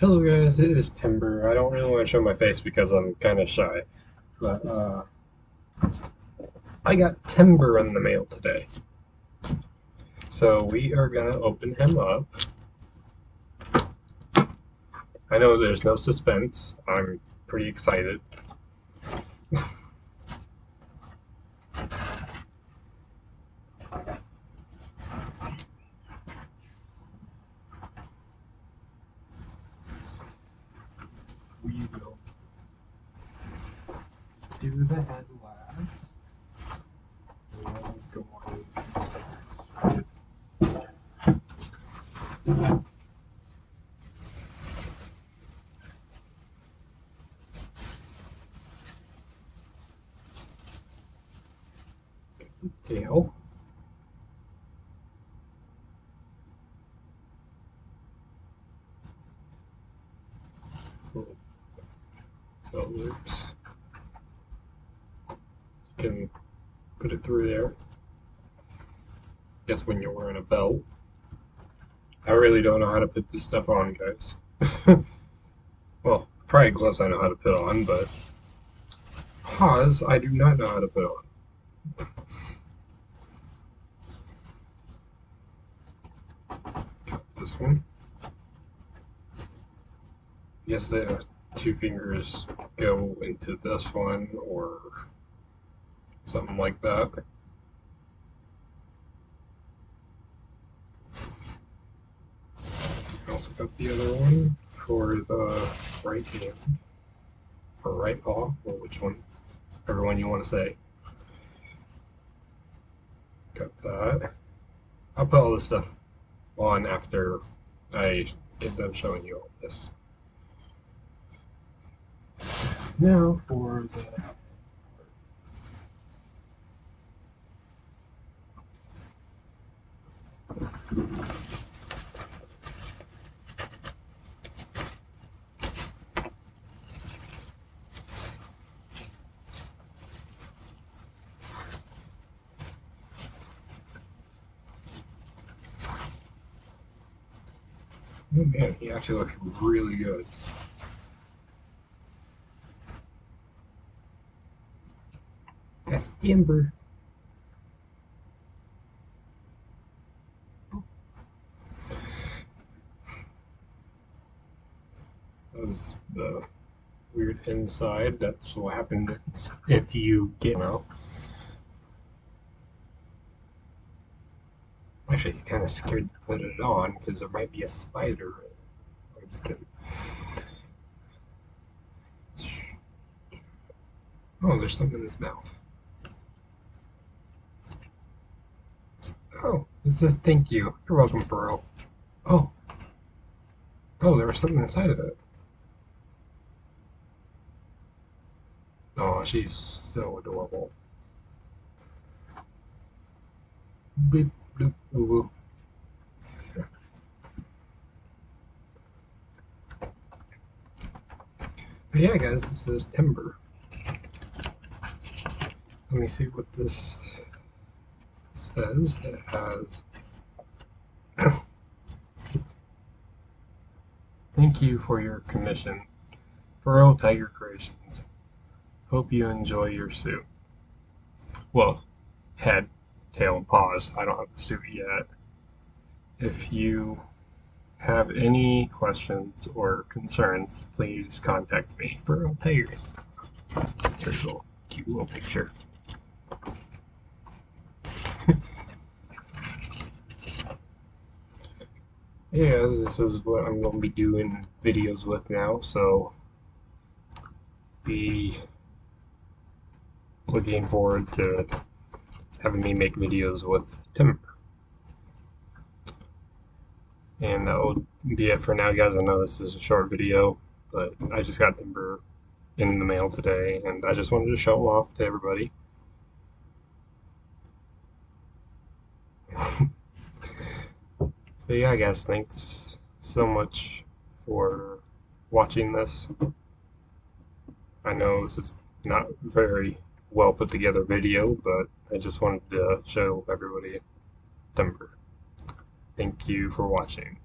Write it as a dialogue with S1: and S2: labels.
S1: Hello guys, it is Timber. I don't really want to show my face because I'm kind of shy, but I got Timber in the mail today. So we are gonna open him up. I know there's no suspense. I'm pretty excited. We will do the head last. We'll go on. Tail. So it loops. You can put it through there. Guess when you're wearing a belt. I really don't know how to put this stuff on, guys. Well, probably gloves I know how to put on, but paws I do not know how to put on. This one. Yes, two fingers go into this one or something like that. Also got the other one for the right hand or right paw, or which one, whichever one you want to say. Got that. I'll put all this stuff on after I get done showing you all this. Now for the oh man, he actually looks really good. That's Timber. That was the weird inside. That's what happens if you get out. Actually, kind of scared to put it on because there might be a spider. I'm just kidding. Oh, there's something in his mouth. Oh, it says thank you. You're welcome, Burrow. Oh, oh, there was something inside of it. Oh, she's so adorable. Bloop, bloop, boo, boo. But yeah, guys, this is Timber. Let me see what this says. It has. Thank you for your commission. Burrow Tiger Creations. Hope you enjoy your suit. Well, head, tail, and paws. I don't have the suit yet. If you have any questions or concerns, please contact me. Burrow Tiger. That's a very cool, cute little picture. Yeah, this is what I'm going to be doing videos with now, so be looking forward to having me make videos with Timber. And that will be it for now, guys. I know this is a short video, but I just got Timber in the mail today, and I just wanted to show him off to everybody. So yeah, guys, thanks so much for watching this. I know this is not very well put together video, but I just wanted to show everybody Timber. Thank you for watching.